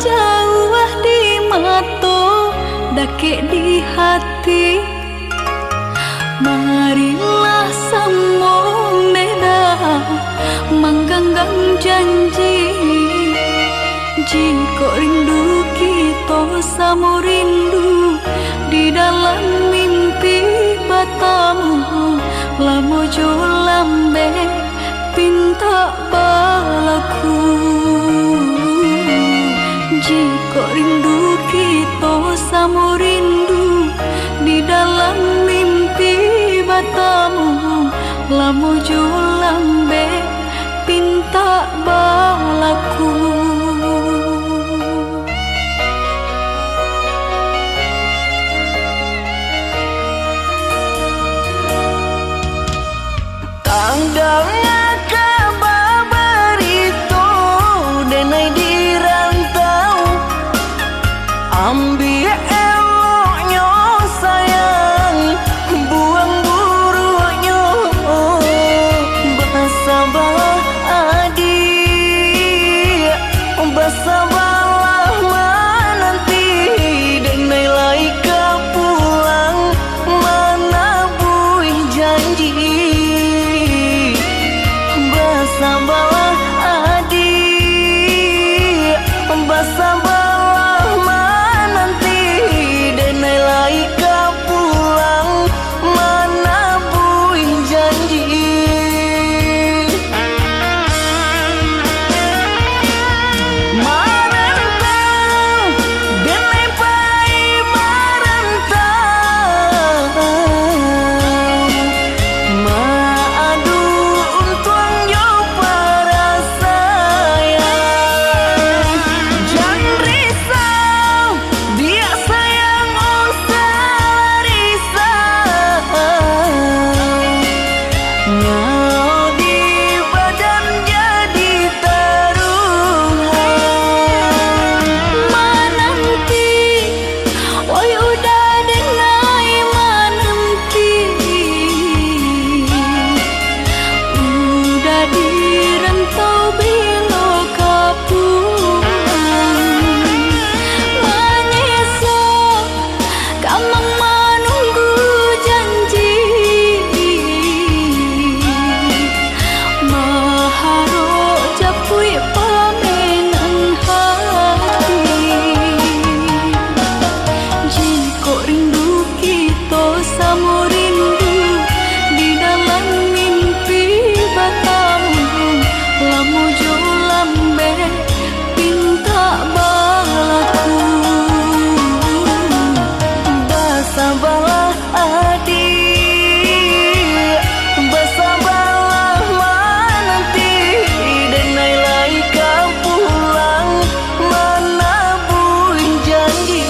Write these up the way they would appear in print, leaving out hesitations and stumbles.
jauh di mata, dake di hati. Marilah sama meda menggenggam janji. Jika rindu kita sama rindu di dalam mimpi batamu, lamo jo lambe pinta balaku. Jika rindu kita sama rindu di dalam mimpi batamu, lamo jo lambe pinta balaku. Tandangnya kabar itu denai di rantau, ambil eloknya sayang, buang buruknya. Bersabarlah adik, bersabarlah menanti, denai laika pulang mana buih janji. Bersabarlah adik, bersabarlah menanti, denai laika pulang mana buih janji. Marantau, denai pai marantau, maadu untuang yo para sayang. Jangan risau, dia sayang usah risau. Nyau di badan jadi taruhan. Menanti, oi udah denai menanti, udah di rantau bila kapulang. Menyesal kamu menunggu janji, maharok japui pamenang hati. Jika rindu kita sama rindu di dalam mimpi batamu, lamo jo lambe pinta balaku. Bersabarlah adik, bersabarlah menanti, denai laika pulang mana buih janji.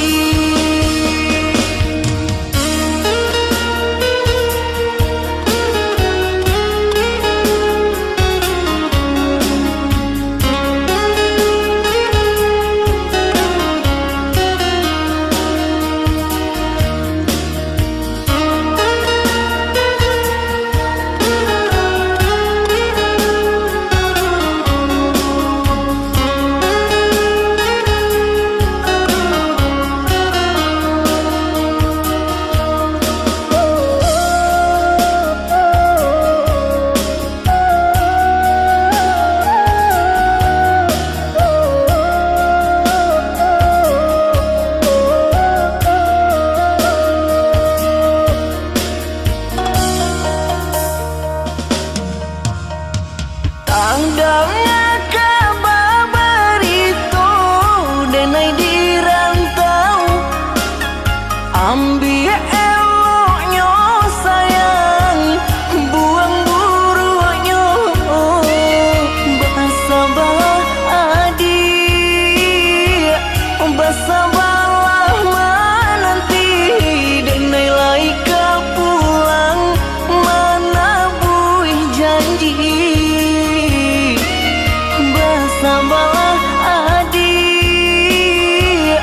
Tandangnya kabar itu denai di rantau, ambil eloknya sayang, buang buruknya. Bersabarlah adik, bersabarlah menanti, denai laika pulang mana buih janji. Bersabarlah adik,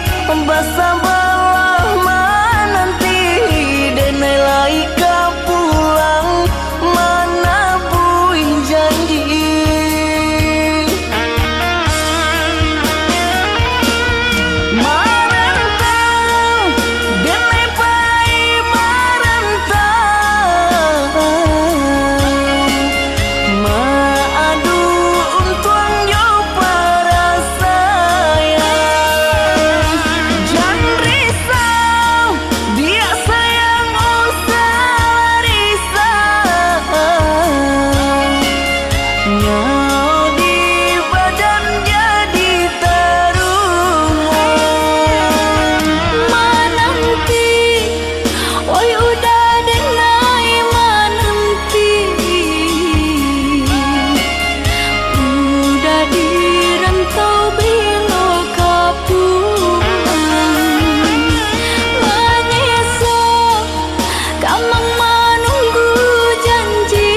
bersabarlah menanti, denai laika pulang mana buih janji. Nyau di badan jadi taruhan. Menanti, oi udah denai menanti. Udah di rantau bilo kapulang. Menyesal kamang menunggu janji.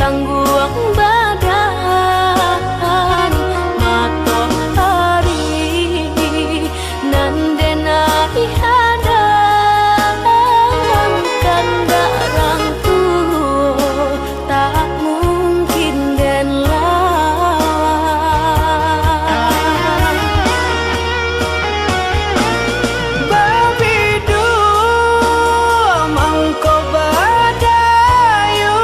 tangguang badan matahari nandena ihadang kanda rangku tak mungkin den lawan Babidu mangko badayu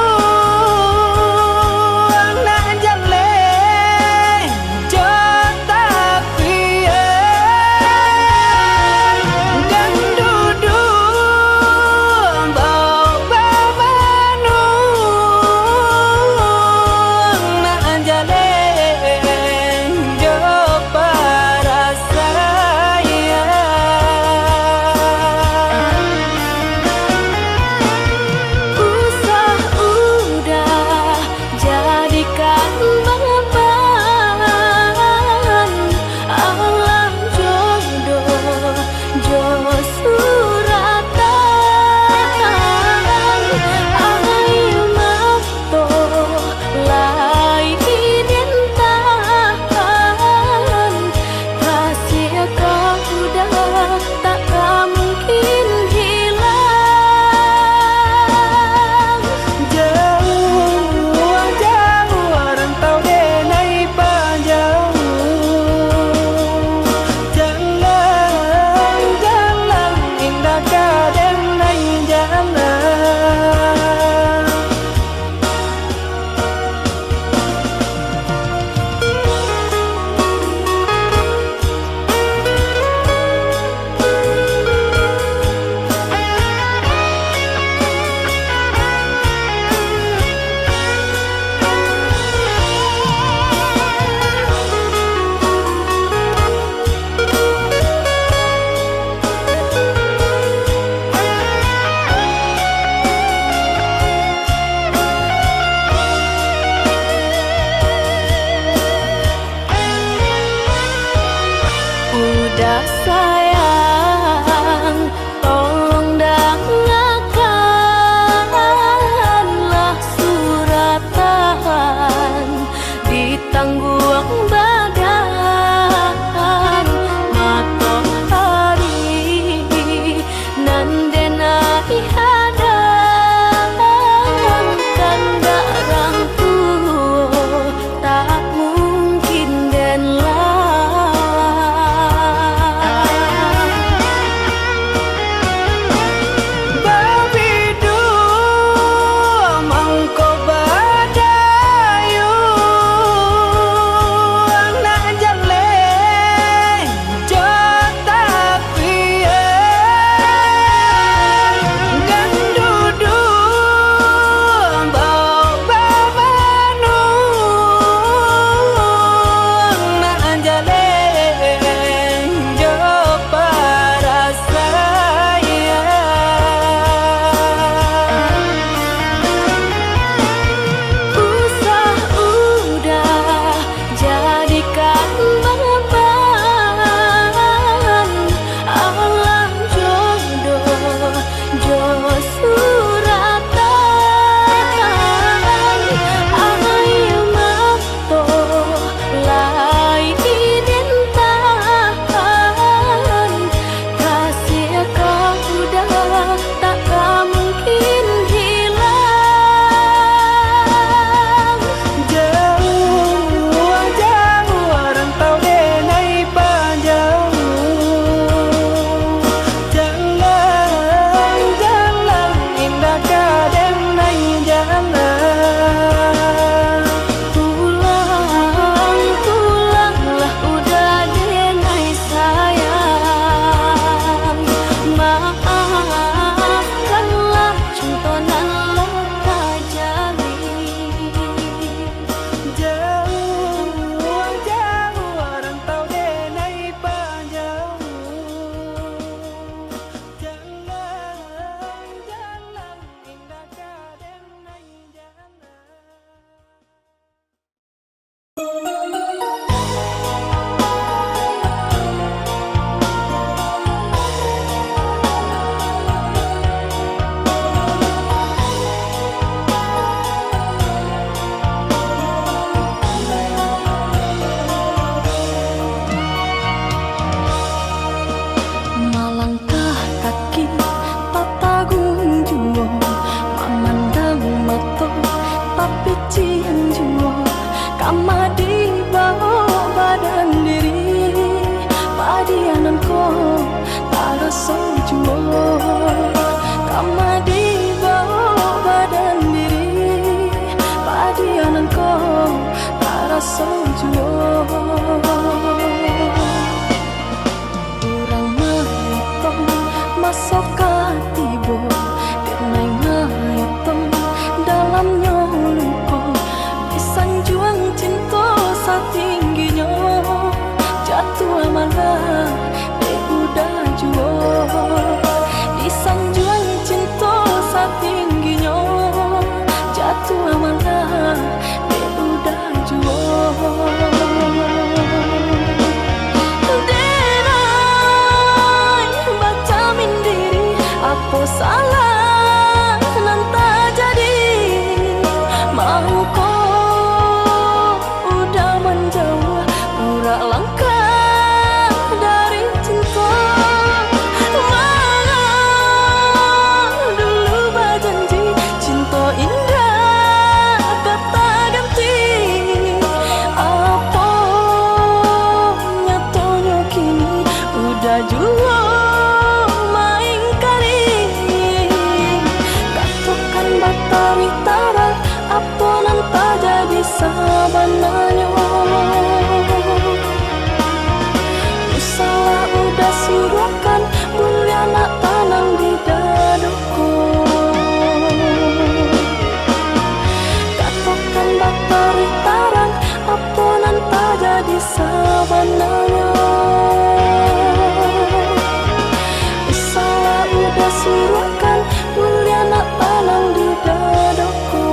batari tarang aponan tak jadi sabananya. Salah udah suruhkan mulia nak tanang di daduku. Katakan batari tarang aponan tak jadi sabananya. Salah udah suruhkan mulia nak tanang di daduku.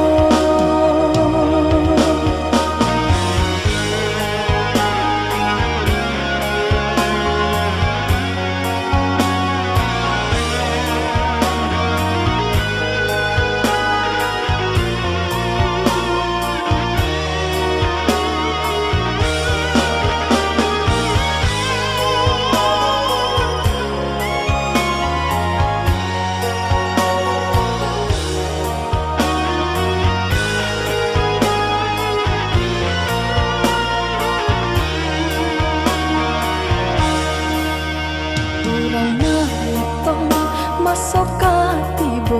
Masuk katibo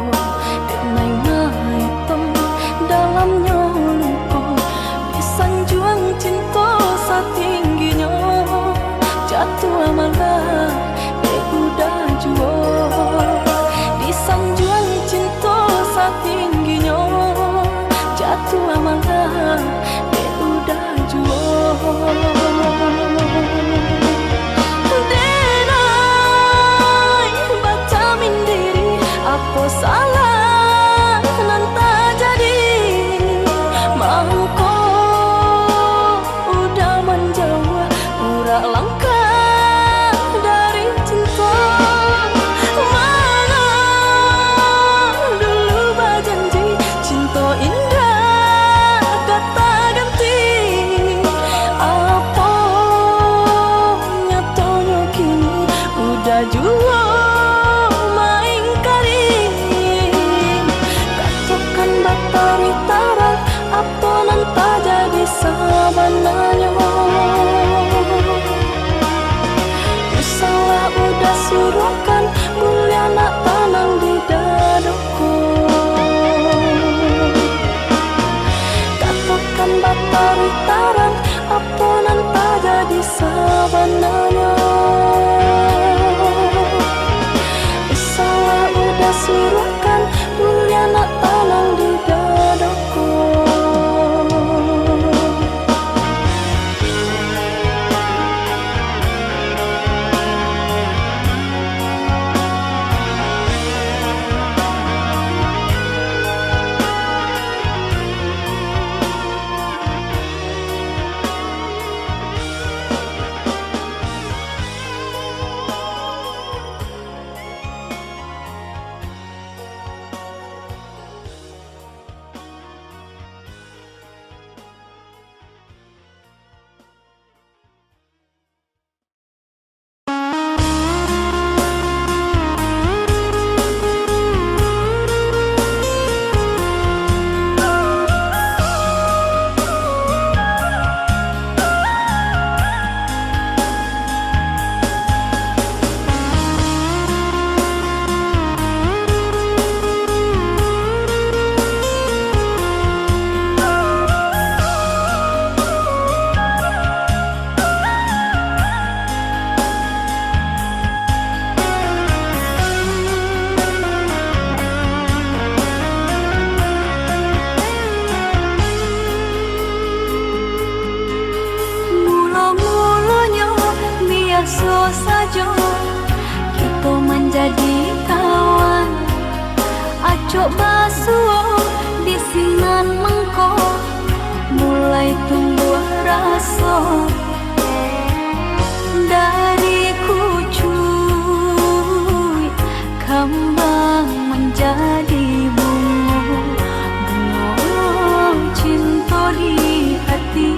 denai maitong dalamnya lupa disanjuang cinta satingginya jatuh amalah udah juo disanjuang cinta satingginya jatuh amalah udah juo. Apa salah nanta jadi mangko udah menjauh pura langkah dari cinta. Mana dulu berjanji cinta indah kata ganti. Apa nyatanya kini udah jua batari tarang aponan tak jadi sabananya. Salah udah suruhkan mulia nak tanang di daduku. Katakan batari tarang aponan tak jadi sabananya. Salah udah suruhkan mulia nak tanang di daduku. biasa saja kita menjadi kawan. Acok basuh di sinan mengko mulai tumbuh rasa dari kucuy kembang menjadi bunga, bunga cinta di hati.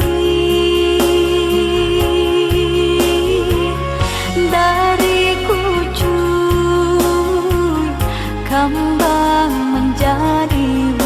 Dari kucuy kembang menjadi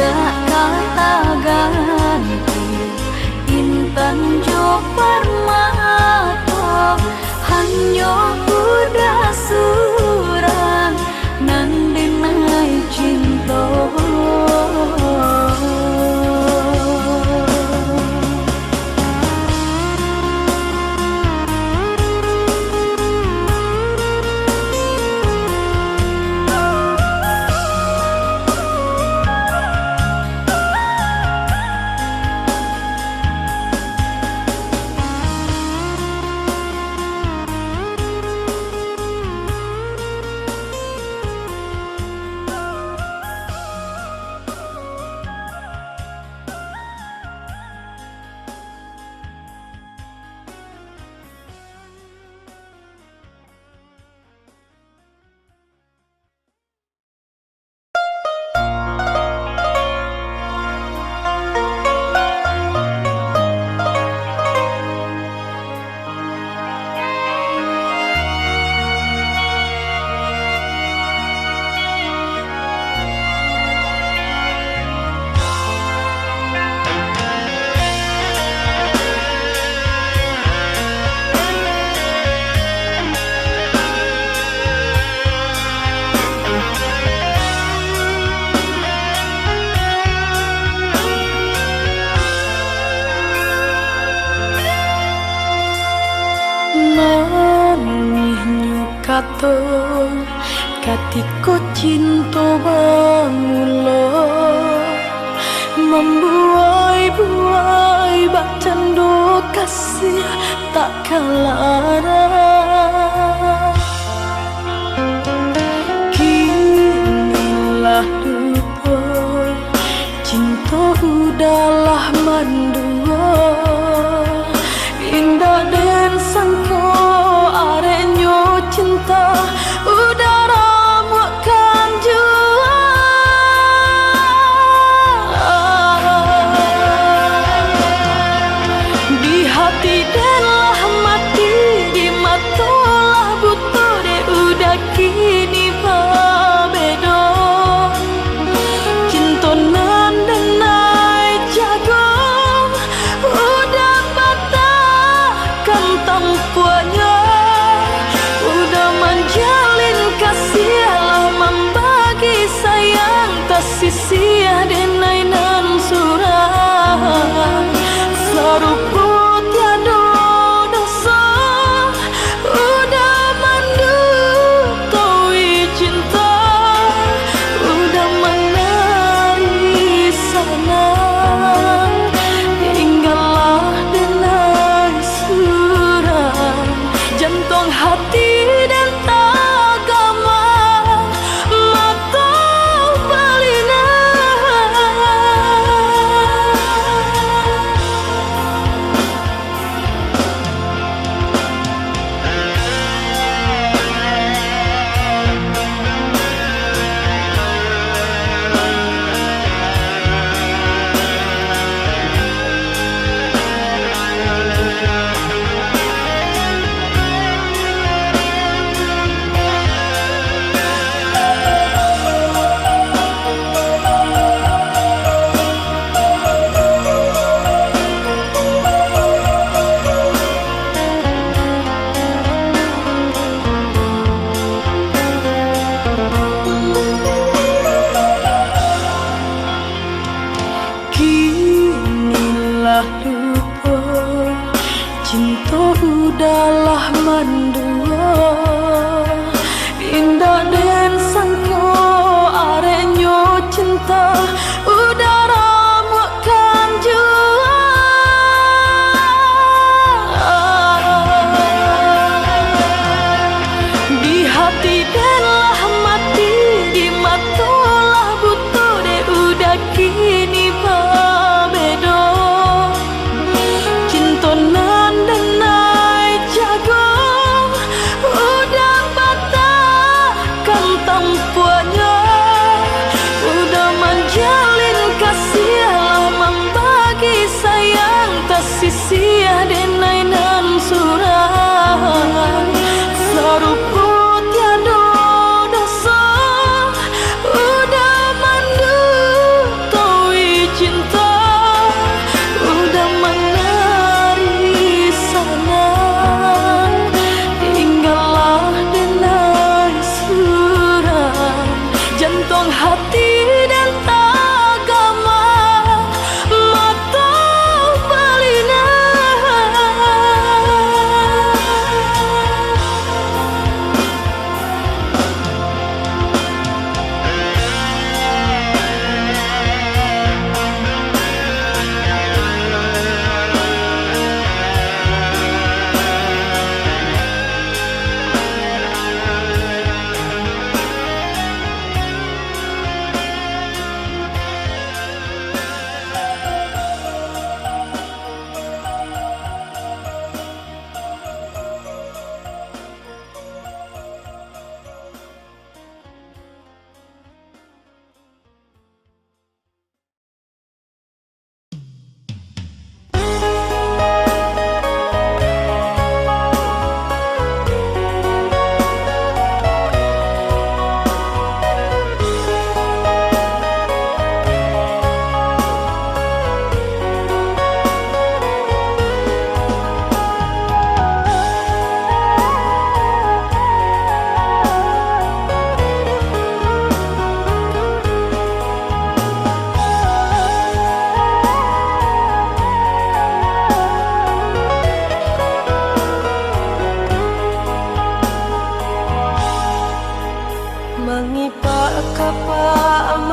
gak kata ganti intan jo permata hanya udah surang nan denai cinta. Kato katiko cinta bangulo membuai-buai bak cendo kasih tak kalara kinilah dupo cinta udahlah mandua indah dan sangko arenyo cinta udara makan jua di hati delah mati di matolah buto de udah kini pabedo cinta nan denai jagong udah patah kan tampuanya menjalin kasih lama bagi sayang tak sia denai nan surah sarupo tiada dosa udah mandu taui cinta udah menari sana tinggallah denai surah jantung hati dan agama mata balina cinta udahlah mandua indah dan sangko arenyo cinta udara makan jua di hati delah mati di matolah buto de udah kini pabedo cinta nan denai jagong udah patah kan tampuanya udah menjalin kasih lama bagi sayang tak sia denai nan surah sarupo tiada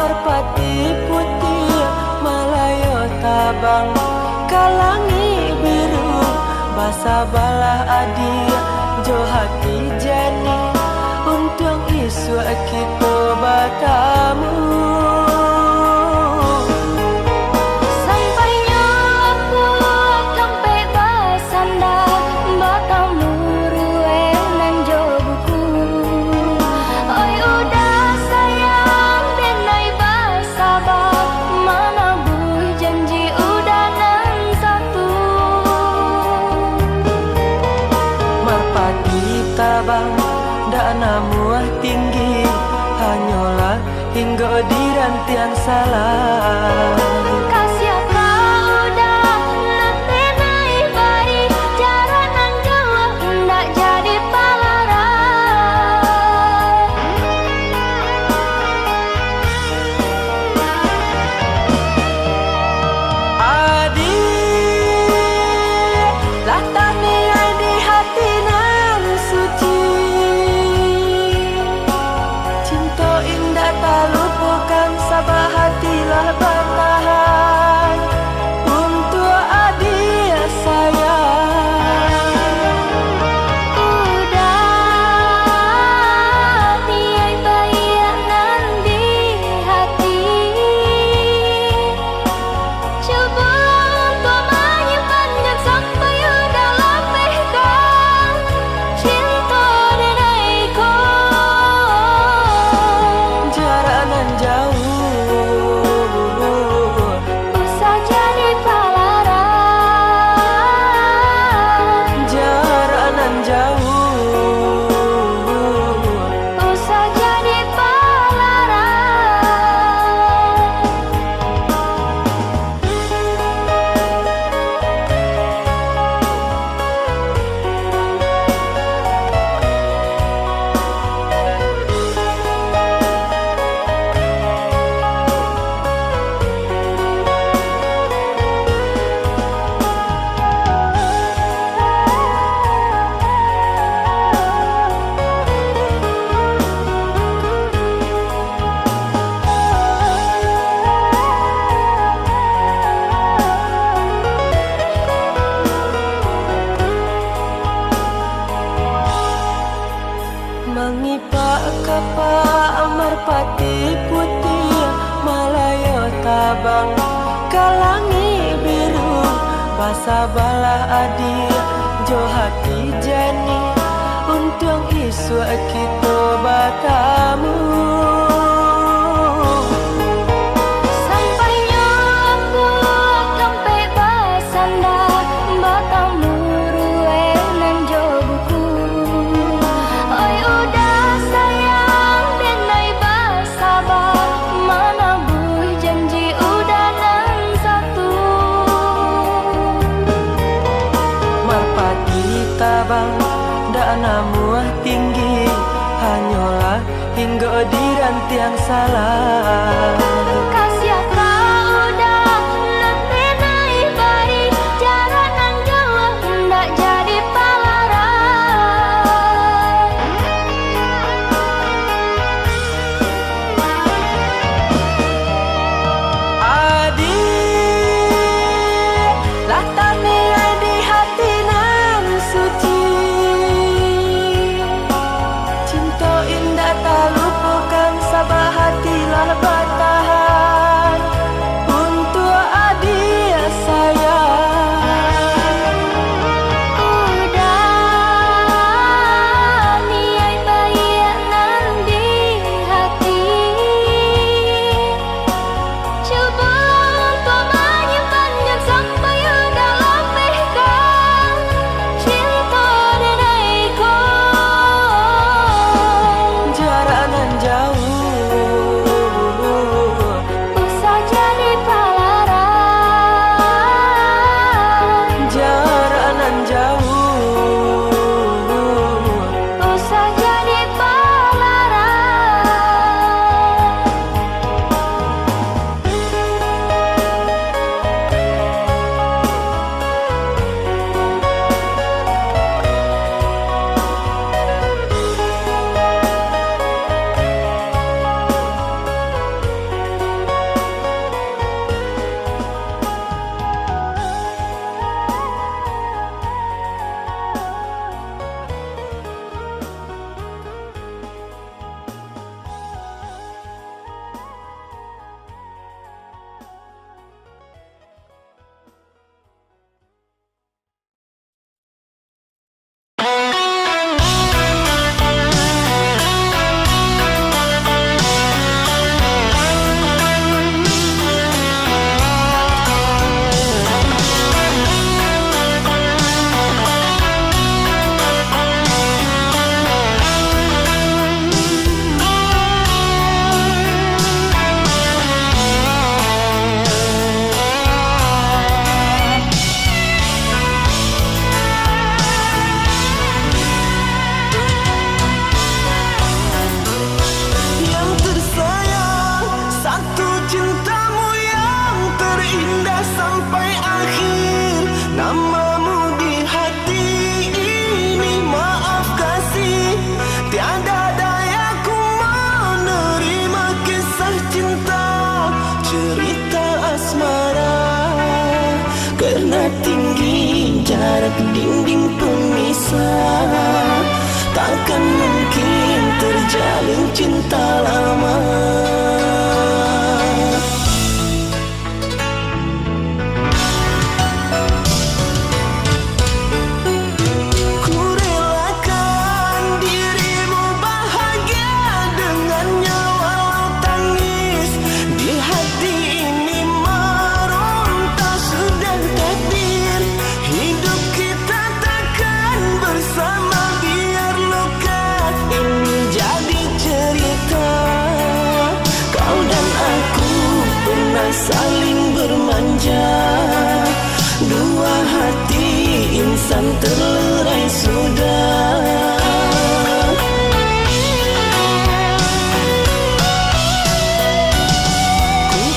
merpati putih Malayo tabang kalangi biru basa balah adi jo hati jani untung isu kita bertemu. Sampainya aku sampai basanda bertemu rue nan jo buku. Oi udah sayang denai basabah mana bui janji udah nan satu. Merpati tabang dak namuah tinggi hanyalah hingga di rantian salah. Kasih kau udah nanti naik bayi cara nan jauh ndak jadi palaran. Adi latani di hati nan suci cinta indah tak lupakan sabah hatilah bertahan untuk adik sayang. Udah tiai bayangan di hati. Coba untuk menyimpannya sampai udah lepehkan cinta denaiku. Jarak nan jauh Usah jadi palaran. jarak nan jauh Usah jadi palaran. mengipak kapak merpati putih Malayo tabang kalangi biru basa balah adi jo hati jani untung isu kita bertemu. Sampainya aku sampai basanda bertemu rue nan jo buku. Oi udah sayang denai basabah mana bui janji udah nan satu. Merpati tabang dak namuah tinggi hanyalah hingga di rantian salah. Kasih kau udah nanti naik bayi cara nan jauh ndak jadi palaran. Adi latani di hati nan suci cinta indah tak lupakan sabah hatilah bertahan. jarak dinding pemisah, takkan mungkin terjalin cinta lama. Saling bermanja, dua hati insan terlerai sudah.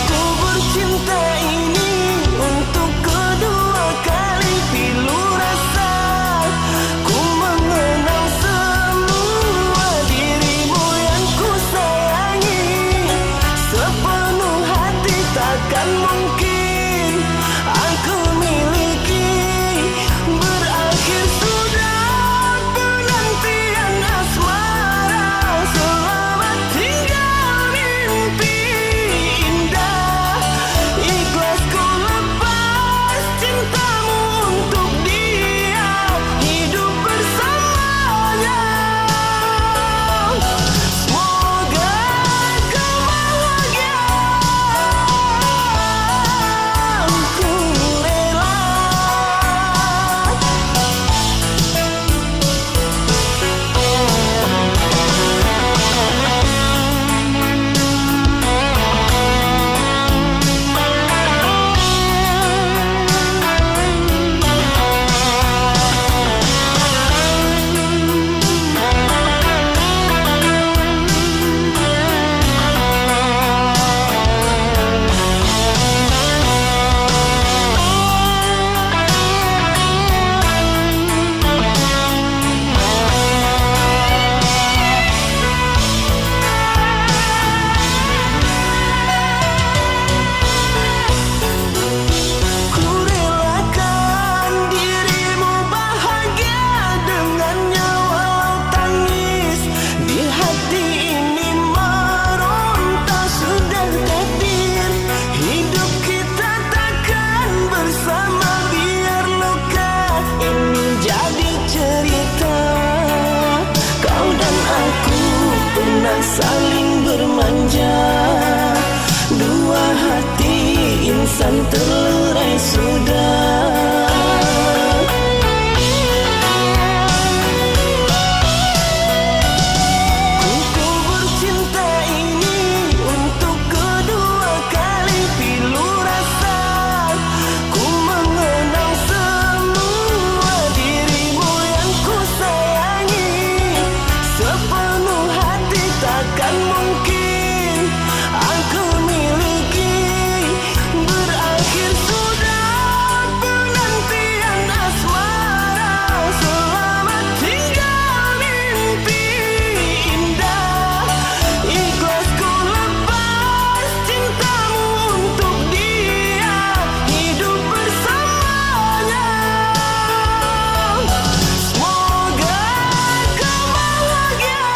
Ku bercinta ini untuk kedua kali pilu rasa. Ku mengenal semua dirimu yang ku sayangi, sepenuh hati takkan mungkin aku miliki. Berakhir sudah penantian asmara, selamat tinggal mimpi indah. Ikhlas ku lepas cintamu untuk dia, hidup bersamanya. Semoga kau bahagia. Ku rela. Saling bermanja, dua hati insan terlerai sudah. Ku bercinta ini untuk kedua kali pilu rasa. Ku mengenal semua dirimu yang ku sayangi, sepenuh hati takkan mungkin aku miliki. Berakhir sudah penantian asmara, selamat tinggal mimpi indah. Ikhlas ku lepas cintamu untuk dia, hidup bersamanya. Semoga kau bahagia.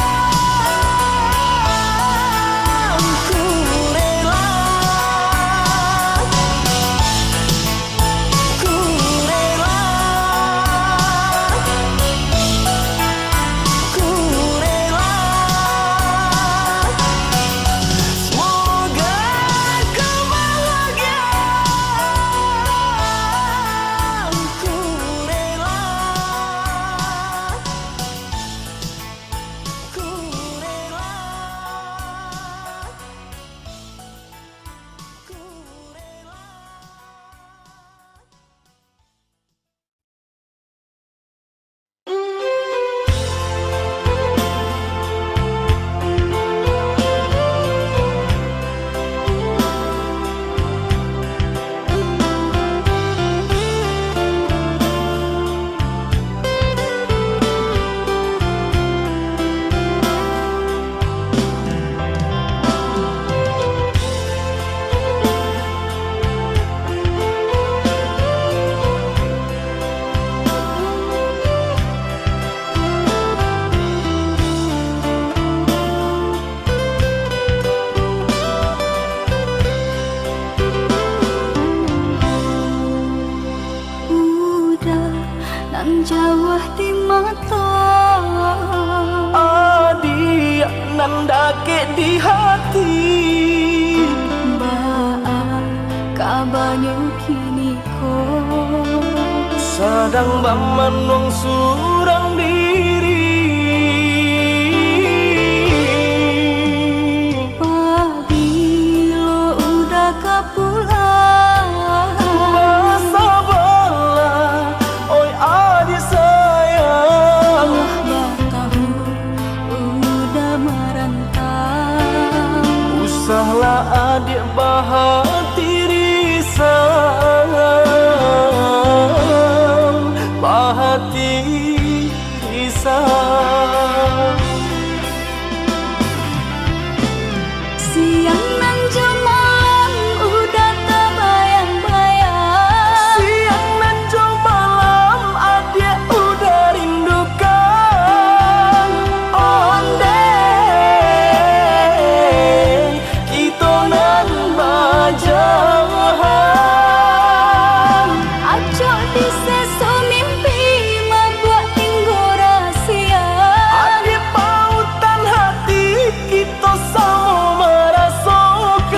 pendake di hati. Baa kabarnya kini ko Sadang bamanong surang diri. Pabilo udah kapulang Masa bala, oi adik sayang. Tahu udah merantau Usahlah adik bahati risau, bahati risau. Siang nan jemalang udah terbayang-bayang Siang dan jauh malam adik udah rindukan. Ondeh kita nan bajahan. Acok di seso mimpi membuat tinggal rahsia Adik pautan hati kita sama merasakan.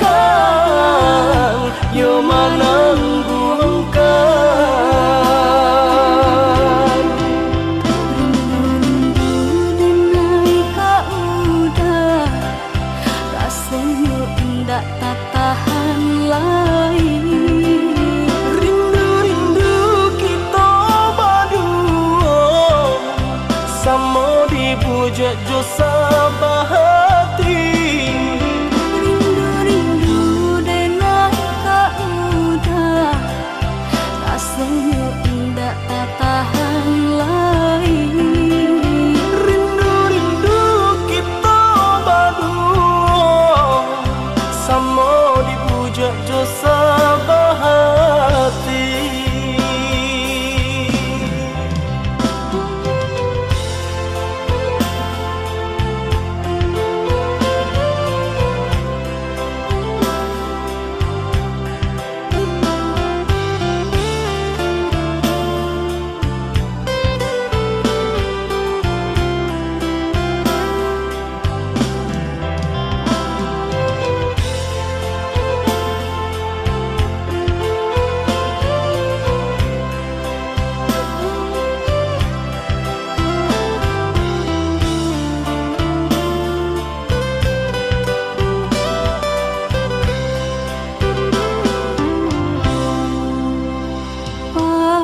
Merasakan yo menanggungkan. Rindu denai kau udah rasanya indah tak tahan lain Rindu-rindu kita berdua sama dibujak jo sabahati. Rindu denai kau udah rasanya indah tak tahan lain Rindu-rindu kita berdua sama dibujak jo sabahati.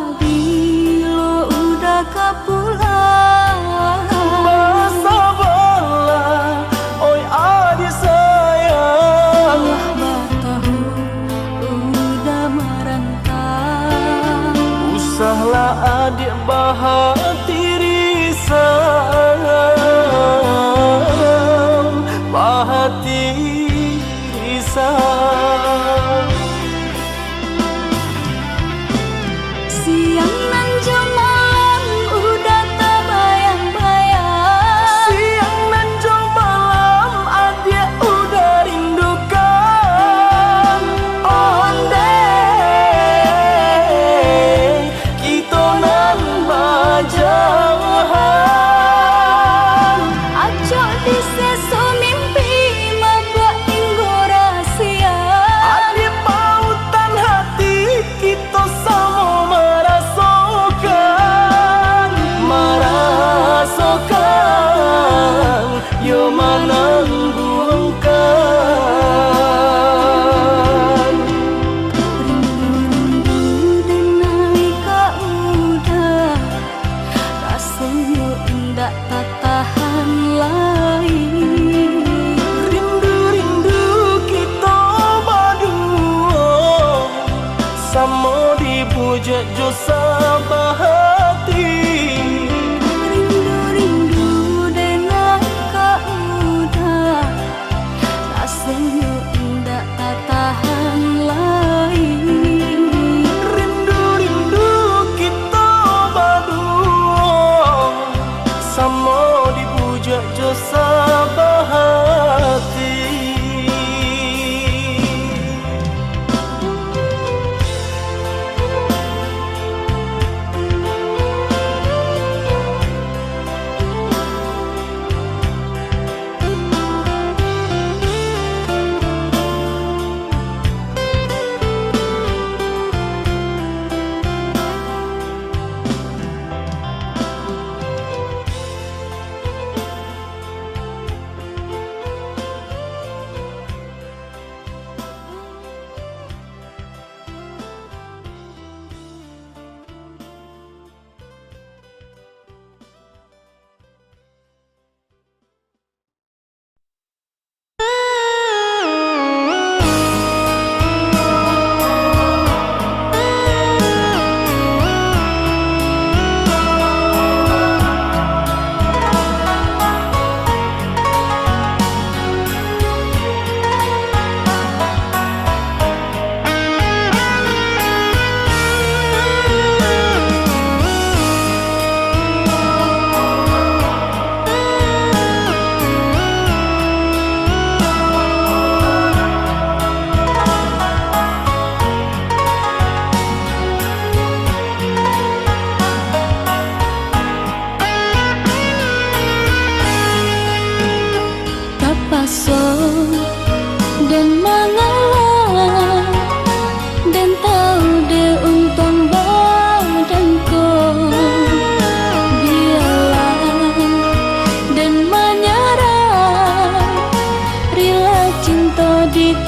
Pabilo udah kapulang Masa bala, oi adik sayang. Tahu udah merantau Usahlah adik bahati risau, bahati risau. Siang nan jemalang udah terbayang-bayang Siang dan jauh malam adik udah rindukan. Ondeh kita nan bajahan. Acok di seso mimpi membuat tinggal rahsia Adik pautan hati kita sama merasakan. Merasakan yo menanggungkan. Rindu denai kau udah rasanya indah tak tahan lain Rindu-rindu kita berdua sama dibujak jo sabahati. Rindu denai kau udah rasanya indah tak tahan lain Rindu-rindu kita berdua sama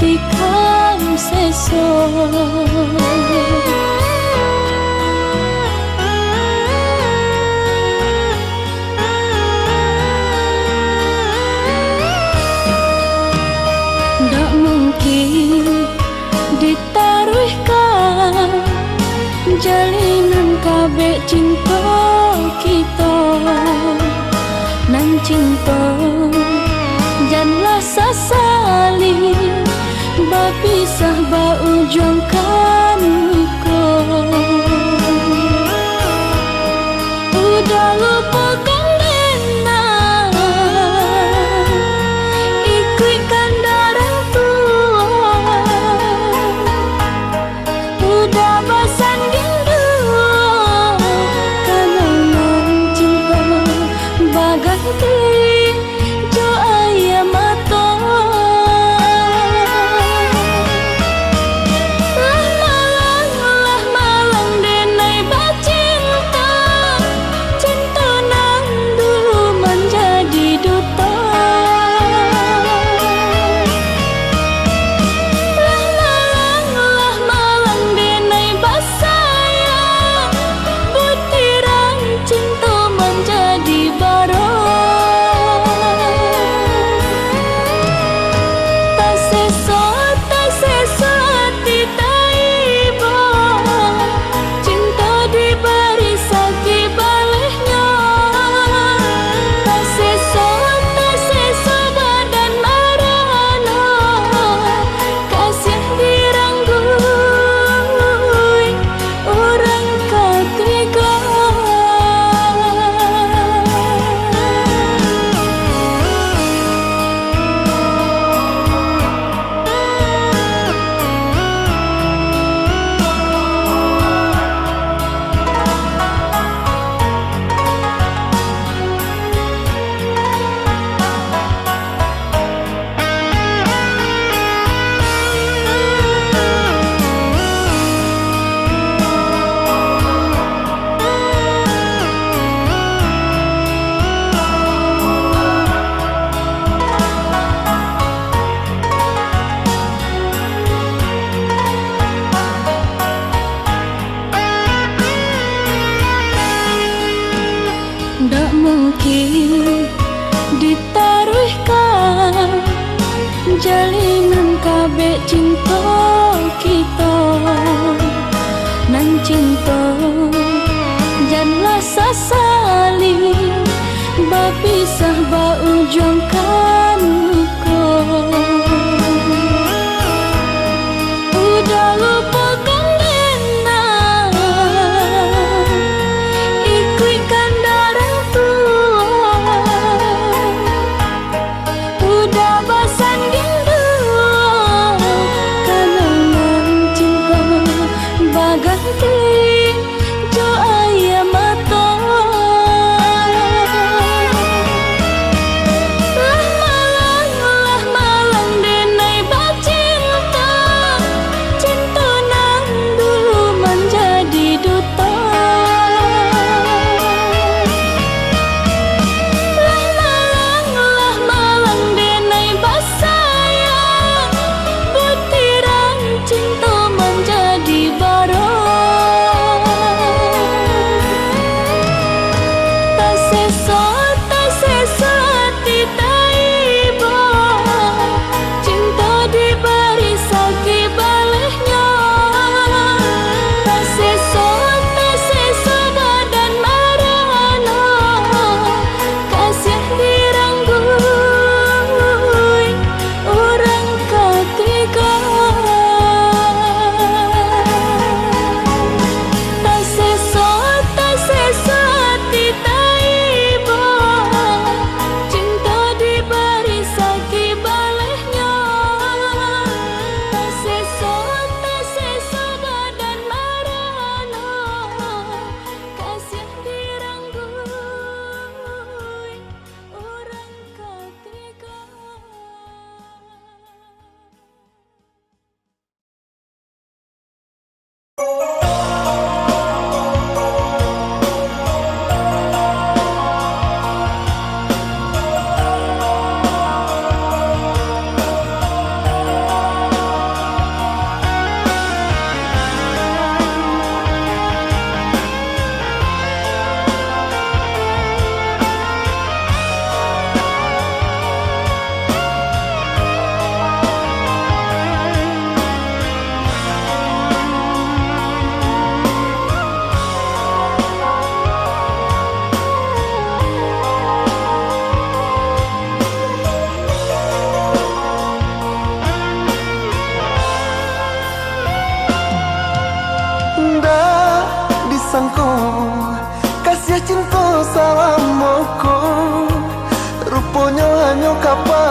tikam seso. Tak mungkin ditaruhkan jalinan kabeh cinta kita. Nan cinta janganlah sasali, bapisah baujungkan kau. Udah lupa kalena, ikutkan darah tua. Udah bosan rindu, kenangan cinta baganti jo ayam mata. Lah malang denai bacinta, cinta nan dulu menjadi duta. Lah malang denai basayang, butiran cinta menjadi bara. Tak seso hati taiba, cinta diberi sakit balehnya. Tak seso badan marana, kasih diranggui orang ketiga. Tak mungkin ditaruhkan jalinan kabeh cinta kita. Nan cinta janganlah sasali, bapisah baujungkan kau. Udah lupa kalena, ikutkan darah tua. Udah bosan rindu, kenangan cinta baganti jo ayam mata. Lah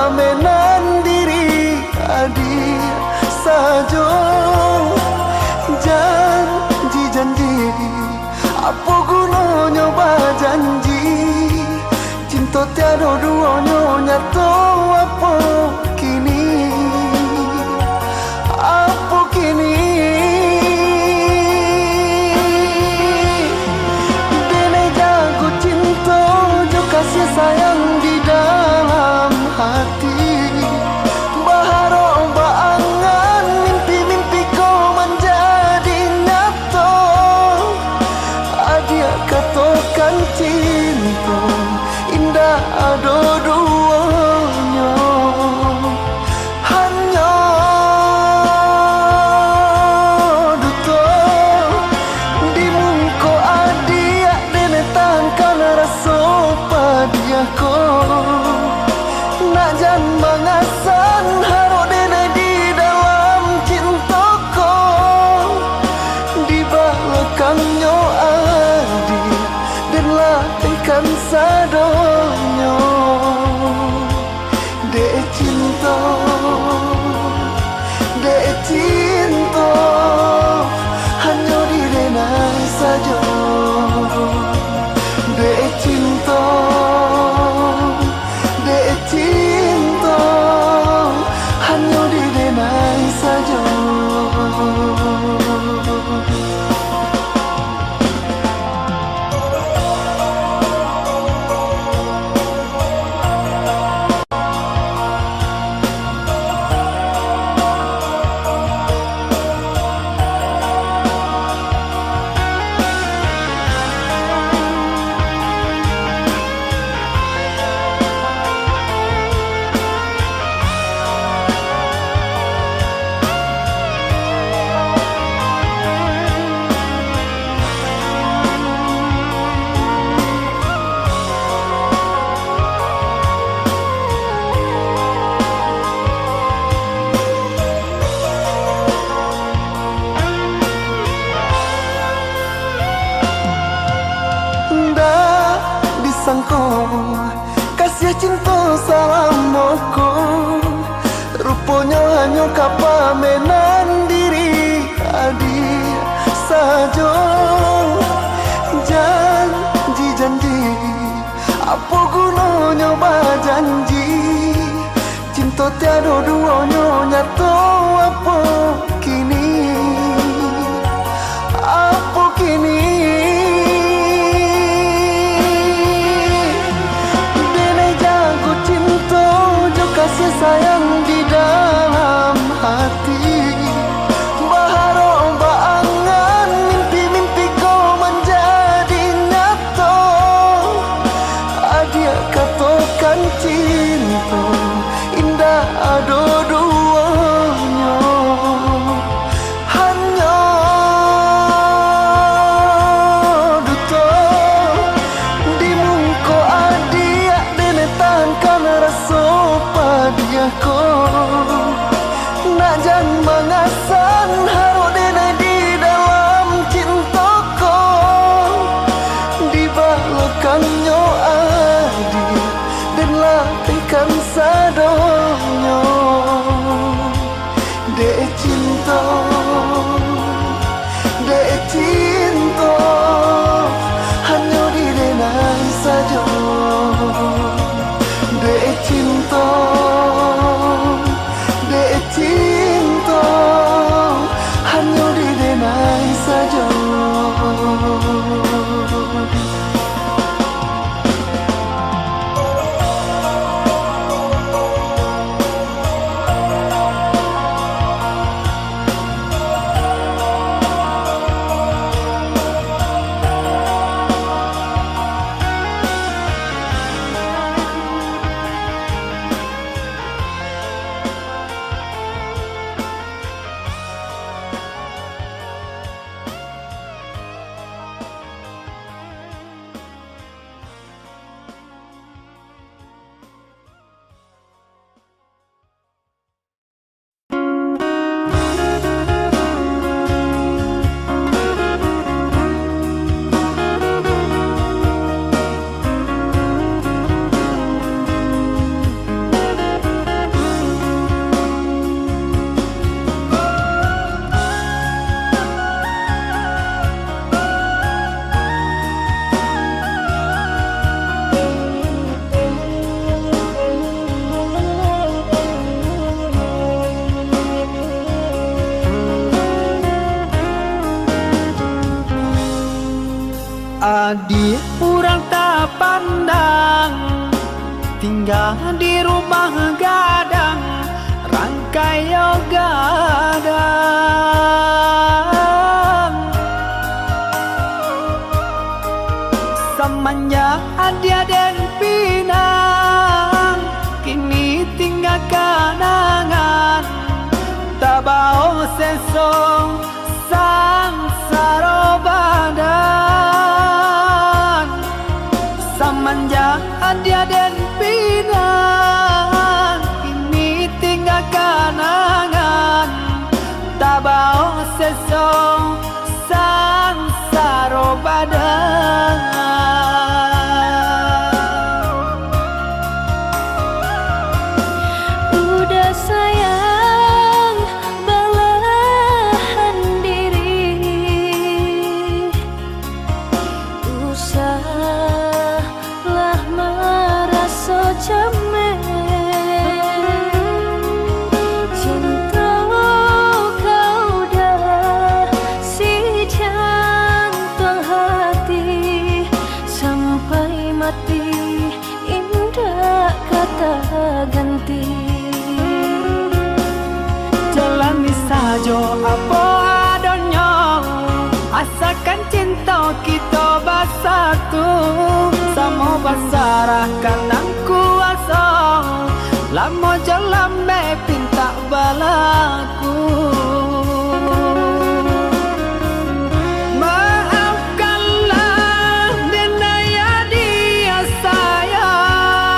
pamenan diri adik sajo. Janji-janji apa gunanya berjanji, cinta tiada duanya nyata apa kini, apa kini. Dene jago cinta jo kasih sayang di dalam hati, berharap berangan mimpi-mimpi kau menjadi nyata. Adia katakan cinta indah ada duanya, hanya duta di muka adia dene tangkan rasa padiako. Nak jan mangasan harap dene di dalam cintaku, di belakangnya adik dan latihkan sadonyo. Dek cinta, dek cinta, hanya di denai saja. Dek cinta, dek cinta, hanya di denai saja. Sangko kasih cinta salamoku, rupanya hanya kapamenan diri adik sajo. Janji-janji apa gunanya berjanji, cinta tiada duanya nyata apa kini, apa kini. Kasih sayang di dalam hati, berharap berangan mimpi-mimpi kau menjadi nyata. Adia katakan cinta indah ada duanya, hanya duta di muka adia dene tangkan rasa padiako. Nak jan mangasan harap dene di dalam cintaku, di belakangnya adik dan latih tinggal di rumah gadang rangkai gadang. Semenjak dia dan pinang, kini tinggal kenangan. Tak bau sesong sang saro badan. Semenjak dia dan pinang, kini tinggal kenangan. Tak bau sesong sang saro badan. Udah sayang belahan diri, usahlah merasa cemen. Cinta kau dah si jantung hati, sampai mati indah kata ganti. Jalani saja apa adanya, asalkan cinta kita bersatu. Sama basarahkan ang kuasa, lama jalan pinta balaku. Maafkanlah denaya dia sayang,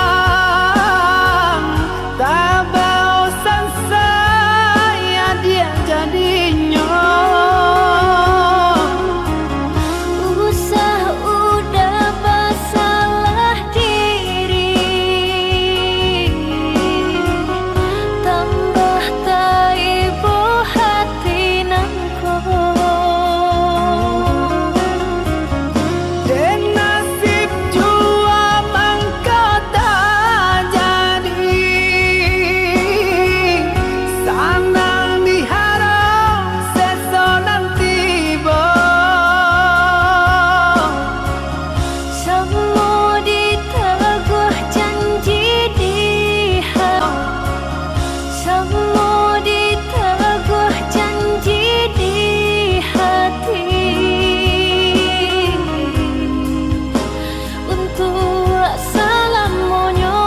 tak bosan saya dia jadinya. Usah udah bersalah diri, tambah taibu hati nangko. Dan nasib jua mangkau tak jadi, sanang diharap sesonan tiba. Semua diteguh janji di hati, semua diteguh janji di hati. Untuk selamanya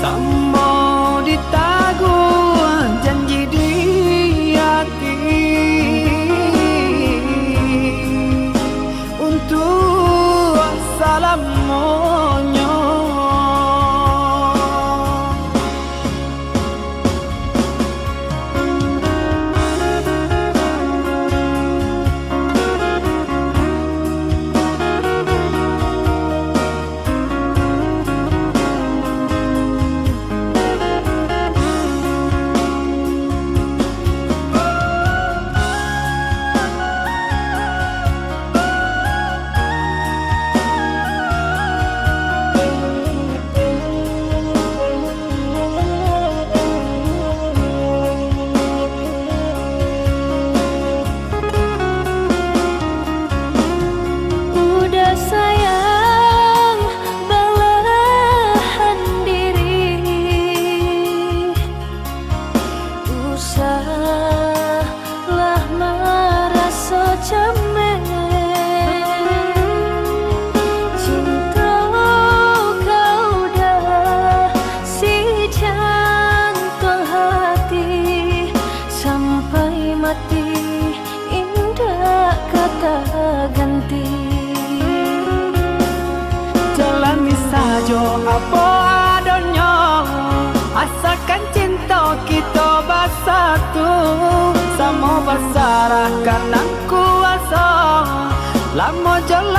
Sama ditaguh janji di hati, untuk selamanya. udah sayang belahan diri, usahlah merasa cemen. Cinta kau dah si jantung hati, sampai mati indah kata ganti. Jalani saja apa adanya, asalkan cinta kita bersatu. Sama basarahkan ang kuasa, lama jalan